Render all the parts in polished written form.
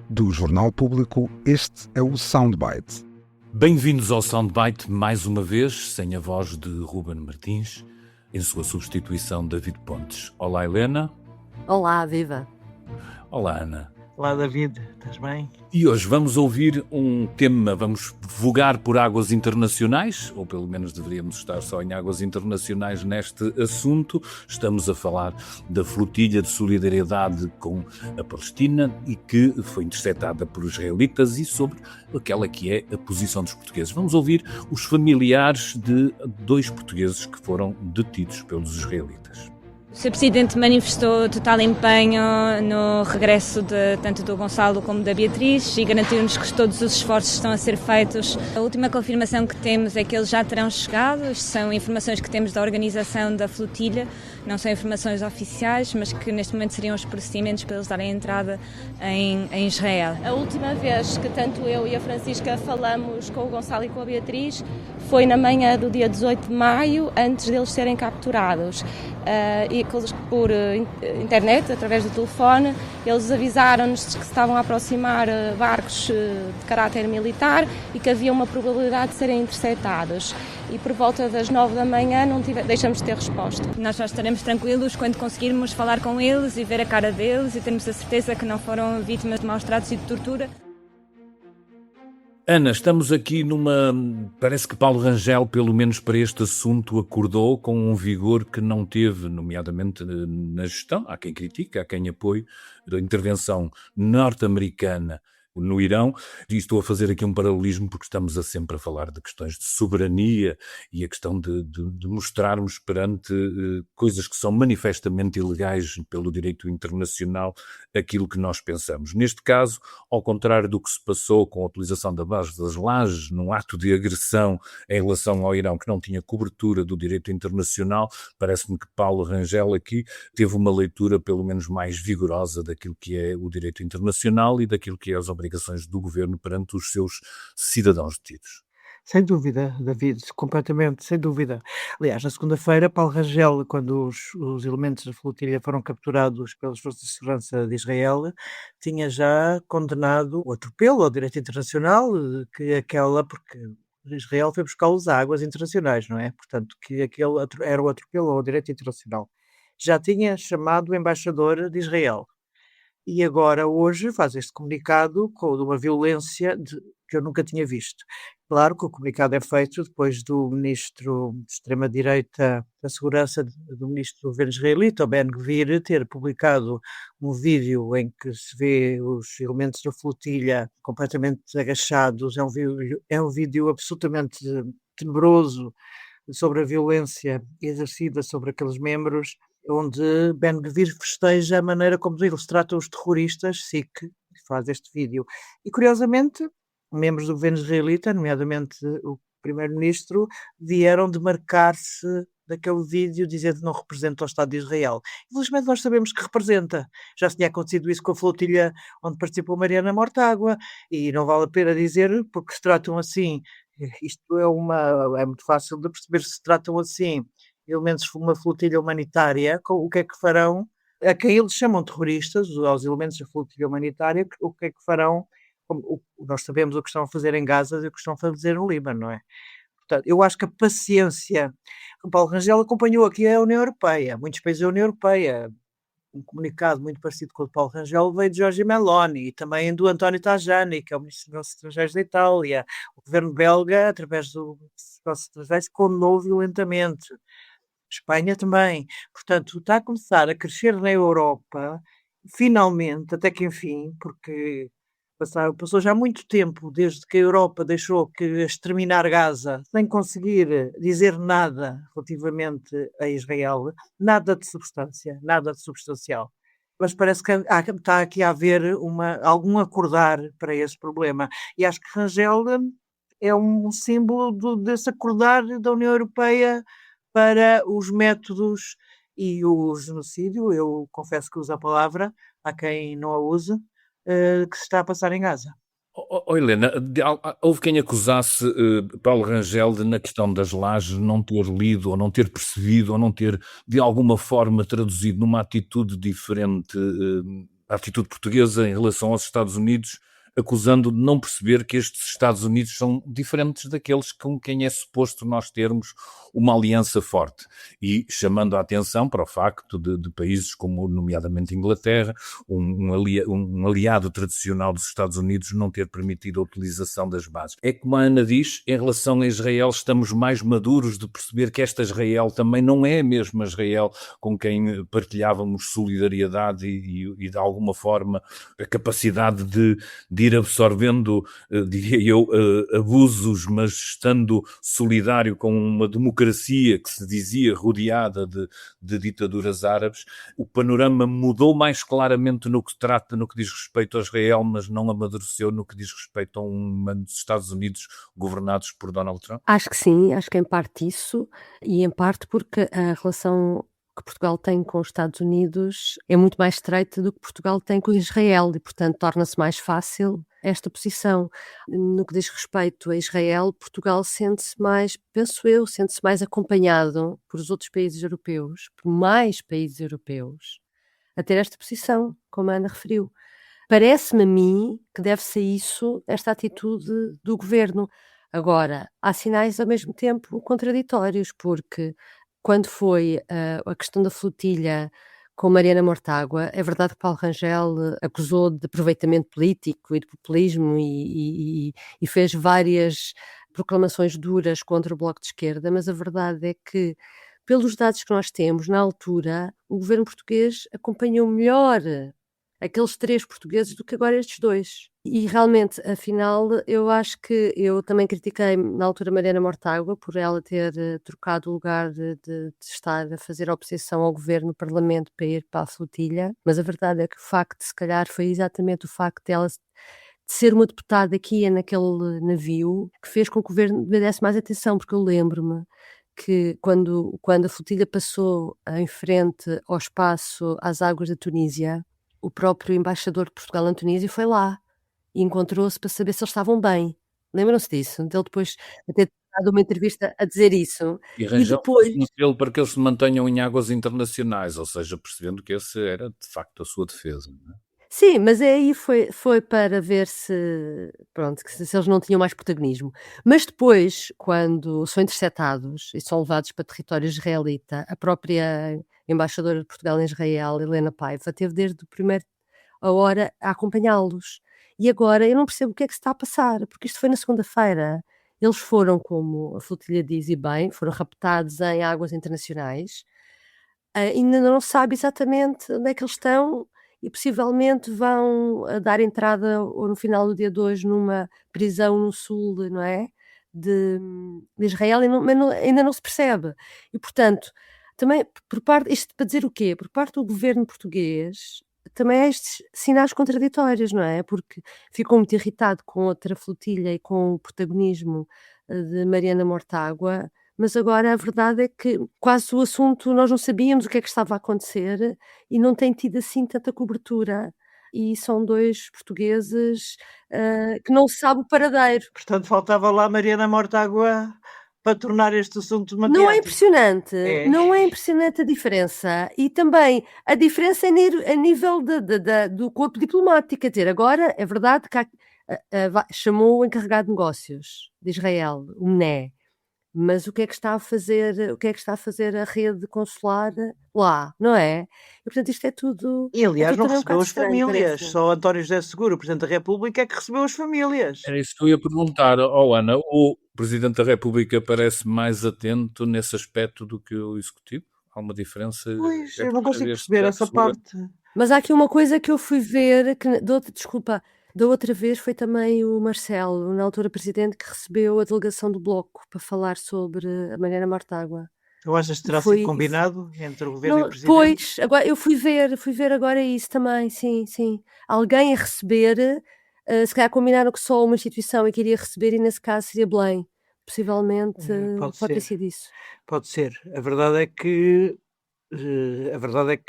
Do Jornal Público, este é o Soundbite. Bem-vindos ao Soundbite mais uma vez, sem a voz de Ruben Martins, em sua substituição David Pontes. Olá, Helena. Olá, viva. Olá, Ana. Olá, David, estás bem? E hoje vamos ouvir um tema, vamos vogar por águas internacionais, ou pelo menos deveríamos estar só em águas internacionais neste assunto. Estamos a falar da flotilha de solidariedade com a Palestina e que foi interceptada por israelitas e sobre aquela que é a posição dos portugueses. Vamos ouvir os familiares de 2 portugueses que foram detidos pelos israelitas. O Sr. Presidente manifestou total empenho no regresso tanto do Gonçalo como da Beatriz e garantiu-nos que todos os esforços estão a ser feitos. A última confirmação que temos é que eles já terão chegado. São informações que temos da organização da flotilha, não são informações oficiais, mas que neste momento seriam os procedimentos para eles darem entrada em Israel. A última vez que tanto eu e a Francisca falamos com o Gonçalo e com a Beatriz foi na manhã do dia 18 de maio, antes deles serem capturados. E por internet, através do telefone, eles avisaram-nos que se estavam a aproximar barcos de caráter militar e que havia uma probabilidade de serem interceptados. E por volta das 9 da manhã deixamos de ter resposta. Nós só estaremos tranquilos quando conseguirmos falar com eles e ver a cara deles e termos a certeza que não foram vítimas de maus tratos e de tortura. Ana, estamos aqui Parece que Paulo Rangel, pelo menos para este assunto, acordou com um vigor que não teve, nomeadamente na gestão, há quem critique, há quem apoie, da intervenção norte-americana no Irão, e estou a fazer aqui um paralelismo porque estamos sempre a falar de questões de soberania e a questão de mostrarmos perante coisas que são manifestamente ilegais pelo direito internacional aquilo que nós pensamos. Neste caso, ao contrário do que se passou com a utilização da base das lajes num ato de agressão em relação ao Irão que não tinha cobertura do direito internacional, parece-me que Paulo Rangel aqui teve uma leitura pelo menos mais vigorosa daquilo que é o direito internacional e daquilo que é as obrigações do governo perante os seus cidadãos detidos. Sem dúvida, David, completamente, sem dúvida. Aliás, na segunda-feira, Paulo Rangel, quando os elementos da flotilha foram capturados pelas forças de segurança de Israel, tinha já condenado o atropelo ao direito internacional, porque Israel foi buscar as águas internacionais, não é? Portanto, que aquele era o atropelo ao direito internacional. Já tinha chamado o embaixador de Israel. E agora, hoje, faz este comunicado com uma violência que eu nunca tinha visto. Claro que o comunicado é feito depois do ministro de extrema-direita da Segurança, do ministro do governo israelita, o Ben-Gvir, ter publicado um vídeo em que se vê os elementos da flotilha completamente agachados. É um vídeo absolutamente tenebroso sobre a violência exercida sobre aqueles membros, onde Ben-Gvir festeja a maneira como eles tratam os terroristas, SIC, que faz este vídeo. E, curiosamente, membros do governo israelita, nomeadamente o primeiro-ministro, vieram demarcar-se daquele vídeo dizendo que não representa o Estado de Israel. Infelizmente nós sabemos que representa. Já se tinha acontecido isso com a flotilha onde participou Mariana Mortágua, e não vale a pena dizer, porque se tratam assim, isto é muito fácil de perceber, se tratam assim elementos de uma flotilha humanitária, o que é que farão, a quem eles chamam terroristas, aos elementos da flotilha humanitária, o que é que farão, nós sabemos o que estão a fazer em Gaza e o que estão a fazer no Líbano, não é? Portanto, eu acho que a paciência, o Paulo Rangel acompanhou aqui a União Europeia, muitos países da União Europeia, um comunicado muito parecido com o de Paulo Rangel veio de Giorgia Meloni e também do António Tajani, que é o Ministro dos Negócios Estrangeiros da Itália. O governo belga, através do Negócios Estrangeiros, condenou violentamente. Espanha também. Portanto, está a começar a crescer na Europa, finalmente, até que enfim, porque passou já muito tempo desde que a Europa deixou que exterminar Gaza sem conseguir dizer nada relativamente a Israel, nada de substância, nada de substancial. Mas parece que está aqui a haver algum acordar para esse problema. E acho que Rangel é um símbolo desse acordar da União Europeia para os métodos e o genocídio, eu confesso que uso a palavra, há quem não a use, que se está a passar em Gaza. Helena, houve quem acusasse Paulo Rangel de, na questão das lajes, não ter lido, ou não ter percebido, ou não ter, de alguma forma, traduzido numa atitude diferente a atitude portuguesa em relação aos Estados Unidos, acusando de não perceber que estes Estados Unidos são diferentes daqueles com quem é suposto nós termos uma aliança forte, e chamando a atenção para o facto de países como, nomeadamente, Inglaterra, um aliado tradicional dos Estados Unidos, não ter permitido a utilização das bases. É como a Ana diz, em relação a Israel, estamos mais maduros de perceber que esta Israel também não é a mesma Israel com quem partilhávamos solidariedade e de alguma forma, a capacidade de ir absorvendo, diria eu, abusos, mas estando solidário com uma democracia que se dizia rodeada de ditaduras árabes. O panorama mudou mais claramente no que diz respeito a Israel, mas não amadureceu no que diz respeito a dos Estados Unidos governados por Donald Trump? Acho que sim, acho que em parte isso, e em parte porque a relação que Portugal tem com os Estados Unidos é muito mais estreita do que Portugal tem com Israel e, portanto, torna-se mais fácil esta posição. No que diz respeito a Israel, Portugal sente-se mais, penso eu, sente-se mais acompanhado por os outros países europeus, por mais países europeus, a ter esta posição, como a Ana referiu. Parece-me a mim que deve-se a isso, esta atitude do governo. Agora, há sinais ao mesmo tempo contraditórios, porque quando foi a questão da flotilha com Mariana Mortágua, é verdade que Paulo Rangel acusou de aproveitamento político e de populismo e fez várias proclamações duras contra o Bloco de Esquerda, mas a verdade é que, pelos dados que nós temos, na altura, o governo português acompanhou melhor aqueles 3 portugueses do que agora estes 2. E realmente, afinal, eu acho que eu também critiquei na altura Mariana Mortágua por ela ter trocado o lugar de estar a fazer oposição ao governo no Parlamento para ir para a flotilha, mas a verdade é que o facto, se calhar, foi exatamente o facto de ela de ser uma deputada que ia naquele navio que fez com que o governo me desse mais atenção, porque eu lembro-me que quando a flotilha passou em frente ao espaço às águas da Tunísia, o próprio embaixador de Portugal na Tunísia foi lá e encontrou-se para saber se eles estavam bem. Lembram-se disso? Dele depois de ter dado uma entrevista a dizer isso. E E arranjou depois, um apelo para que eles se mantenham em águas internacionais, ou seja, percebendo que esse era de facto a sua defesa. Não é? sim, mas aí foi para ver se, pronto, que se eles não tinham mais protagonismo. Mas depois, quando são interceptados e são levados para território israelita, a própria embaixadora de Portugal em Israel, Helena Paiva, teve desde a hora a acompanhá-los. E agora eu não percebo o que é que se está a passar, porque isto foi na segunda-feira. Eles foram, como a flotilha diz e bem, foram raptados em águas internacionais. Ainda não se sabe exatamente onde é que eles estão e possivelmente vão dar entrada ou no final do dia de hoje numa prisão no sul, não é? De Israel, mas ainda não se percebe. E, portanto, também por parte, isto para dizer o quê? Por parte do governo português, também há estes sinais contraditórios, não é? Porque ficou muito irritado com outra flotilha e com o protagonismo de Mariana Mortágua, mas agora a verdade é que quase o assunto nós não sabíamos o que é que estava a acontecer e não tem tido assim tanta cobertura. E são 2 portugueses que não se sabe o paradeiro. Portanto, faltava lá Mariana Mortágua para tornar este assunto Não é mediático. impressionante? É. Não é impressionante a diferença? E também a diferença a nível do corpo diplomático. Quer dizer, agora é verdade que chamou o encarregado de negócios de Israel, o MNE. Mas o que é que está a fazer a rede consular lá, não é? E portanto isto é tudo. E aliás, não também recebeu as estranho, famílias. parece-me. Só António José Seguro, o Presidente da República, é que recebeu as famílias. Era isso que eu ia perguntar, Ana. O Presidente da República parece mais atento nesse aspecto do que o Executivo? Há uma diferença? Pois, É eu não por consigo este perceber essa segura? parte. Mas há aqui uma coisa que eu fui ver, da outra vez foi também o Marcelo, na altura presidente, que recebeu a delegação do Bloco para falar sobre a Mariana Mortágua. Eu acho que terá sido combinado entre o Governo e o Presidente. Pois, agora, eu fui ver agora isso também, sim. Alguém a receber, se calhar combinaram que só uma instituição é que iria receber e nesse caso seria Belém. Possivelmente pode ter sido isso. Pode ser. A verdade é que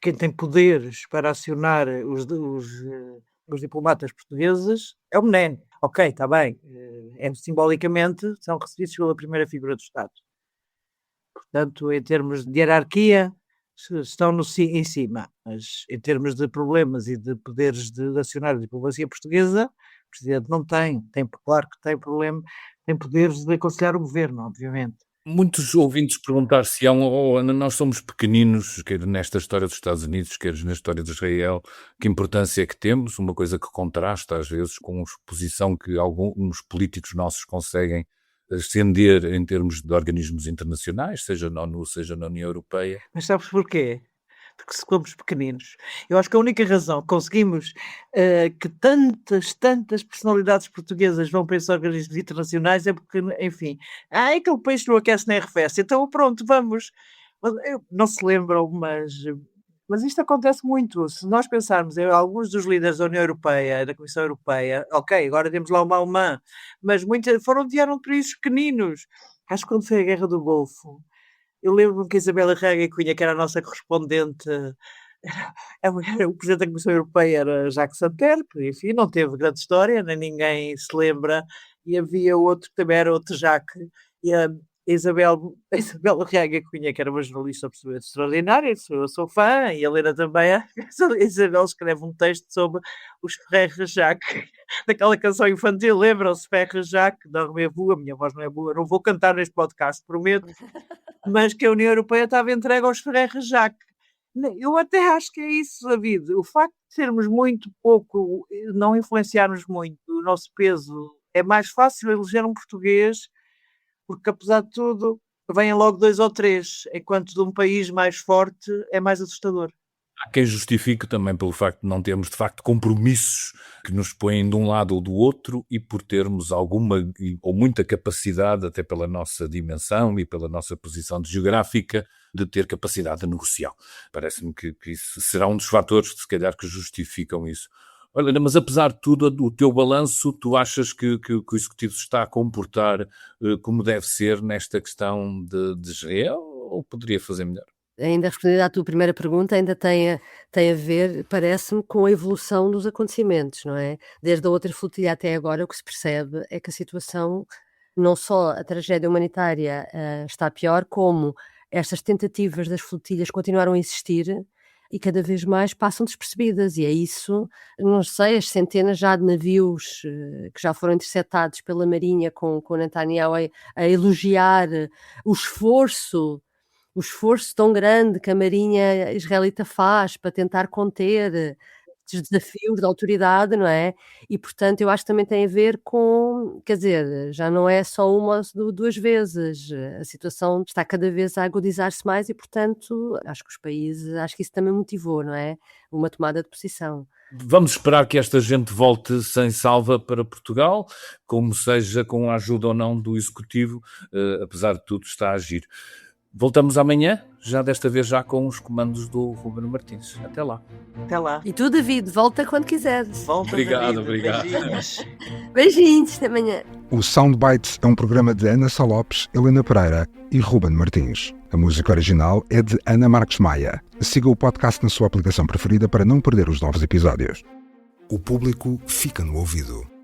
quem tem poderes para acionar os diplomatas portugueses é o MNE. Ok, está bem. Simbolicamente são recebidos pela primeira figura do Estado. Portanto, em termos de hierarquia, estão em cima, mas em termos de problemas e de poderes de acionar a diplomacia portuguesa, o Presidente não tem, claro que tem problema, tem poderes de aconselhar o Governo, obviamente. Muitos ouvintes perguntar-se-ão, nós somos pequeninos, quer nesta história dos Estados Unidos, quer na história de Israel, que importância é que temos, uma coisa que contrasta às vezes com a exposição que alguns políticos nossos conseguem ascender em termos de organismos internacionais, seja na ONU, seja na União Europeia. Mas sabes porquê? Porque somos pequeninos. Eu acho que a única razão que conseguimos que tantas personalidades portuguesas vão para esses organismos internacionais é porque, enfim, aquele país não aquece nem arrefece, então pronto, vamos. Não se lembram, mas isto acontece muito. Se nós pensarmos em alguns dos líderes da União Europeia, da Comissão Europeia, ok, agora temos lá uma alemã, mas muitos vieram de países pequeninos. Acho que quando foi a Guerra do Golfo, eu lembro-me que a Isabela Rega Cunha, que era a nossa correspondente, o Presidente da Comissão Europeia era Jacques Santer, enfim, não teve grande história, nem ninguém se lembra, e havia outro que também era outro Jacques, e a Isabela Rega Cunha, que era uma jornalista absolutamente extraordinária, eu sou fã, e a Helena também, a Isabel escreve um texto sobre os Frères Jacques, daquela canção infantil, lembram-se, Frères Jacques, Dormez-vous, a minha voz não é boa, não vou cantar neste podcast, prometo, mas que a União Europeia estava entregue aos Frères Jacques. Eu até acho que é isso, David. O facto de sermos muito pouco, não influenciarmos muito o nosso peso, é mais fácil eleger um português, porque apesar de tudo, vêm logo 2 ou 3, enquanto de um país mais forte é mais assustador. Há quem justifique também pelo facto de não termos, de facto, compromissos que nos põem de um lado ou do outro e por termos alguma ou muita capacidade, até pela nossa dimensão e pela nossa posição geográfica, de ter capacidade de negociar. Parece-me que isso será um dos fatores, se calhar, que justificam isso. Olha, mas apesar de tudo, o teu balanço, tu achas que o Executivo se está a comportar como deve ser nesta questão de Israel ou poderia fazer melhor? Ainda respondendo à tua primeira pergunta, ainda tem a ver, parece-me, com a evolução dos acontecimentos, não é? Desde a outra flotilha até agora, o que se percebe é que a situação, não só a tragédia humanitária está pior, como estas tentativas das flotilhas continuaram a existir e cada vez mais passam despercebidas, e é isso, não sei, as centenas já de navios que já foram interceptados pela Marinha com Netanyahu a elogiar o esforço tão grande que a Marinha israelita faz para tentar conter estes desafios da autoridade, não é? E, portanto, eu acho que também tem a ver com, quer dizer, já não é só uma ou 2 vezes, a situação está cada vez a agudizar-se mais e, portanto, acho que os países, acho que isso também motivou, não é? Uma tomada de posição. Vamos esperar que esta gente volte sem salva para Portugal, como seja com a ajuda ou não do Executivo, apesar de tudo está a agir. Voltamos amanhã, já desta vez já com os comandos do Ruben Martins. Até lá. Até lá. E tu, David, volta quando quiseres. Volta, Obrigado, David. obrigado. Beijinhos. Beijinhos, até amanhã. O Soundbites é um programa de Ana Salopes, Helena Pereira e Ruben Martins. A música original é de Ana Marques Maia. Siga o podcast na sua aplicação preferida para não perder os novos episódios. O público fica no ouvido.